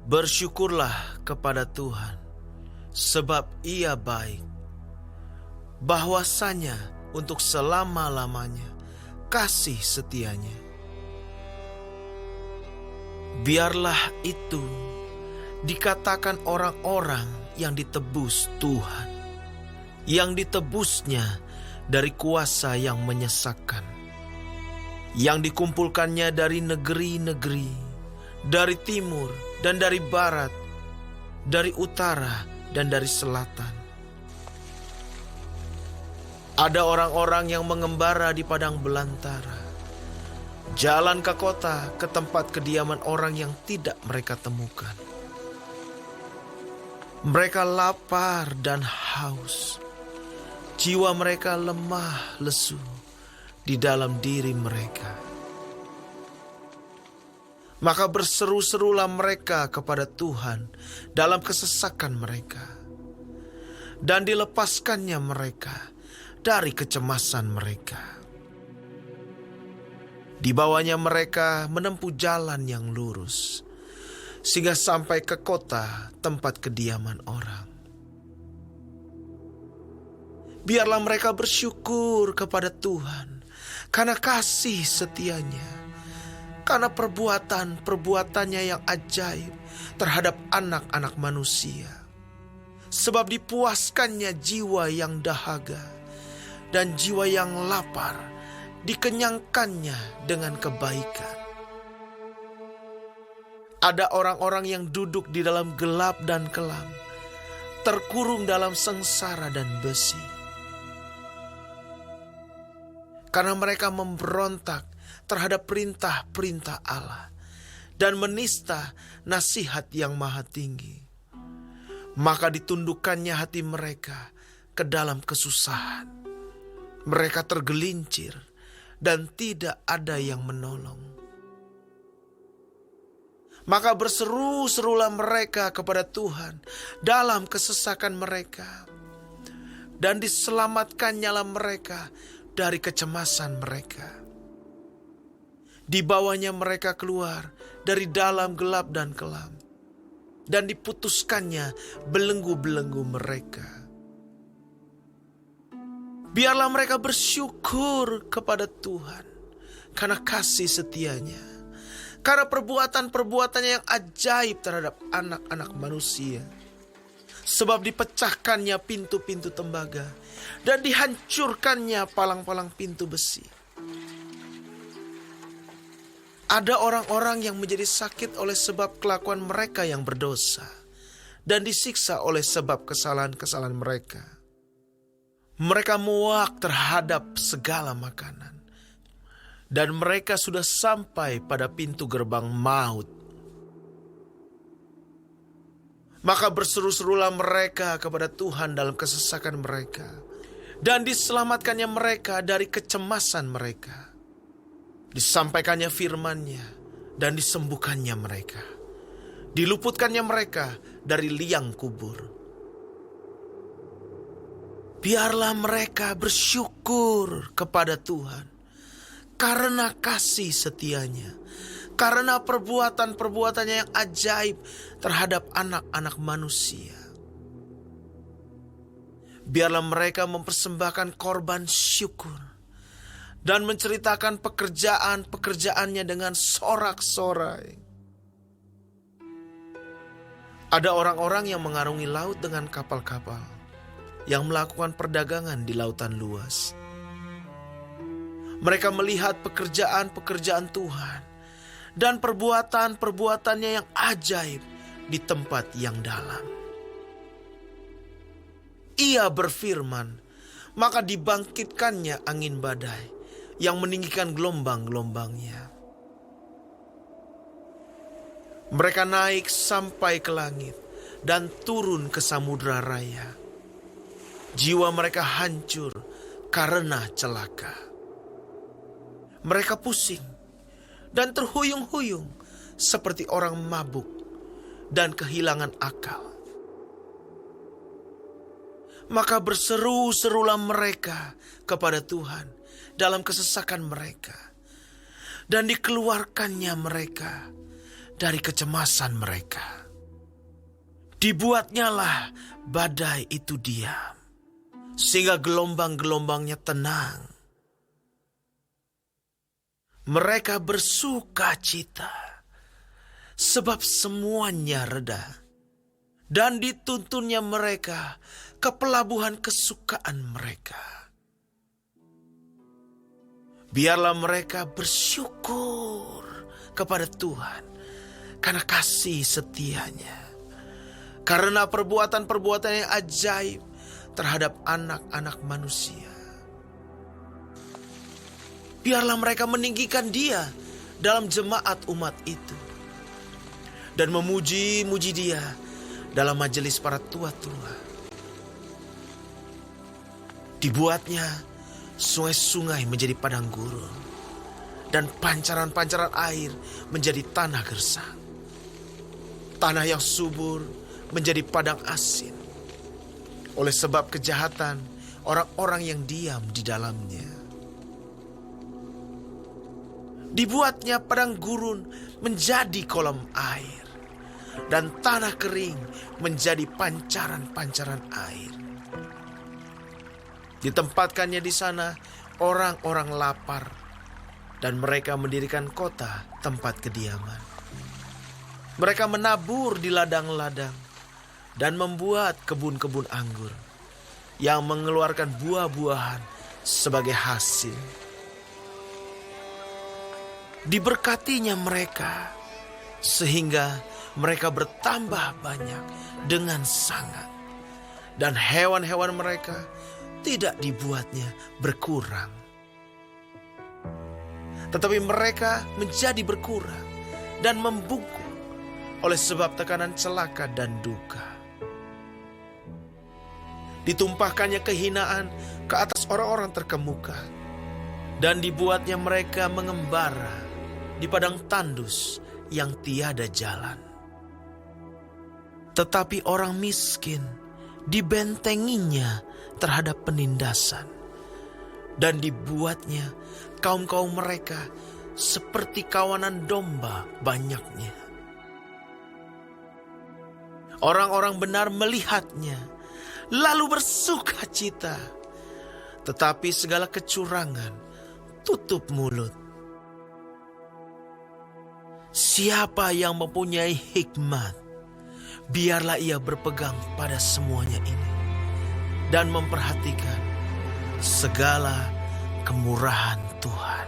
Bersyukurlah kepada Tuhan, sebab Ia baik, bahwasanya untuk selama-lamanya kasih setianya. Biarlah itu dikatakan orang-orang yang ditebus Tuhan, yang ditebusnya dari kuasa yang menyesakkan, yang dikumpulkannya dari negeri-negeri, dari timur dan dari barat, dari utara dan dari selatan. Ada orang-orang yang mengembara di padang belantara, jalan ke kota, ke tempat kediaman orang yang tidak mereka temukan. Mereka lapar dan haus, jiwa mereka lemah lesu di dalam diri mereka. Maka berseru-serulah mereka kepada Tuhan dalam kesesakan mereka, dan dilepaskannya mereka dari kecemasan mereka. Dibawanya mereka menempuh jalan yang lurus, sehingga sampai ke kota tempat kediaman orang. Biarlah mereka bersyukur kepada Tuhan karena kasih setianya, karena perbuatan-perbuatannya yang ajaib terhadap anak-anak manusia. Sebab dipuaskannya jiwa yang dahaga, dan jiwa yang lapar dikenyangkannya dengan kebaikan. Ada orang-orang yang duduk di dalam gelap dan kelam, terkurung dalam sengsara dan besi. Karena mereka memberontak terhadap perintah-perintah Allah dan menista nasihat yang maha tinggi. Maka ditundukkannya hati mereka ke dalam kesusahan. Mereka tergelincir dan tidak ada yang menolong. Maka berseru-serulah mereka kepada Tuhan dalam kesesakan mereka, dan diselamatkannya mereka dari kecemasan mereka. Dibawanya mereka keluar dari dalam gelap dan kelam, dan diputuskannya belenggu-belenggu mereka. Biarlah mereka bersyukur kepada Tuhan karena kasih setianya, karena perbuatan-perbuatannya yang ajaib terhadap anak-anak manusia. Sebab dipecahkannya pintu-pintu tembaga, dan dihancurkannya palang-palang pintu besi. Ada orang-orang yang menjadi sakit oleh sebab kelakuan mereka yang berdosa, dan disiksa oleh sebab kesalahan-kesalahan mereka. Mereka muak terhadap segala makanan, dan mereka sudah sampai pada pintu gerbang maut. Maka berseru-serulah mereka kepada Tuhan dalam kesesakan mereka, dan diselamatkannya mereka dari kecemasan mereka. Disampaikannya firman-Nya dan disembuhkannya mereka. Diluputkannya mereka dari liang kubur. Biarlah mereka bersyukur kepada Tuhan karena kasih setianya, karena perbuatan-perbuatannya yang ajaib terhadap anak-anak manusia. Biarlah mereka mempersembahkan korban syukur dan menceritakan pekerjaan-pekerjaannya dengan sorak-sorai. Ada orang-orang yang mengarungi laut dengan kapal-kapal, yang melakukan perdagangan di lautan luas. Mereka melihat pekerjaan-pekerjaan Tuhan dan perbuatan-perbuatannya yang ajaib di tempat yang dalam. Ia berfirman, maka dibangkitkannya angin badai yang meninggikan gelombang-gelombangnya. Mereka naik sampai ke langit dan turun ke samudra raya. Jiwa mereka hancur karena celaka. Mereka pusing dan terhuyung-huyung seperti orang mabuk dan kehilangan akal. Maka berseru-serulah mereka kepada Tuhan dalam kesesakan mereka, dan dikeluarkannya mereka dari kecemasan mereka. Dibuatnyalah badai itu diam, sehingga gelombang-gelombangnya tenang. Mereka bersuka cita, sebab semuanya reda. Dan dituntunnya mereka ke pelabuhan kesukaan mereka. Biarlah mereka bersyukur kepada Tuhan karena kasih setianya. Karena perbuatan-perbuatan yang ajaib terhadap anak-anak manusia. Biarlah mereka meninggikan Dia dalam jemaat umat itu. Dan memuji-muji Dia dalam majelis para tua-tua. Dibuatnya sungai-sungai menjadi padang gurun, dan pancaran-pancaran air menjadi tanah gersang. Tanah yang subur menjadi padang asin, oleh sebab kejahatan orang-orang yang diam di dalamnya. Dibuatnya padang gurun menjadi kolam air, dan tanah kering menjadi pancaran-pancaran air. Ditempatkannya di sana orang-orang lapar, dan mereka mendirikan kota tempat kediaman. Mereka menabur di ladang-ladang dan membuat kebun-kebun anggur yang mengeluarkan buah-buahan sebagai hasil. Diberkatinya mereka sehingga mereka bertambah banyak dengan sangat, dan hewan-hewan mereka tidak dibuatnya berkurang. Tetapi mereka menjadi berkurang dan membungkuk oleh sebab tekanan celaka dan duka. Ditumpahkannya kehinaan ke atas orang-orang terkemuka, dan dibuatnya mereka mengembara di padang tandus yang tiada jalan. Tetapi orang miskin dibentenginya terhadap penindasan, dan dibuatnya kaum-kaum mereka seperti kawanan domba banyaknya. Orang-orang benar melihatnya lalu bersuka cita, tetapi segala kecurangan tutup mulut. Siapa yang mempunyai hikmat, biarlah ia berpegang pada semuanya ini dan memperhatikan segala kemurahan Tuhan.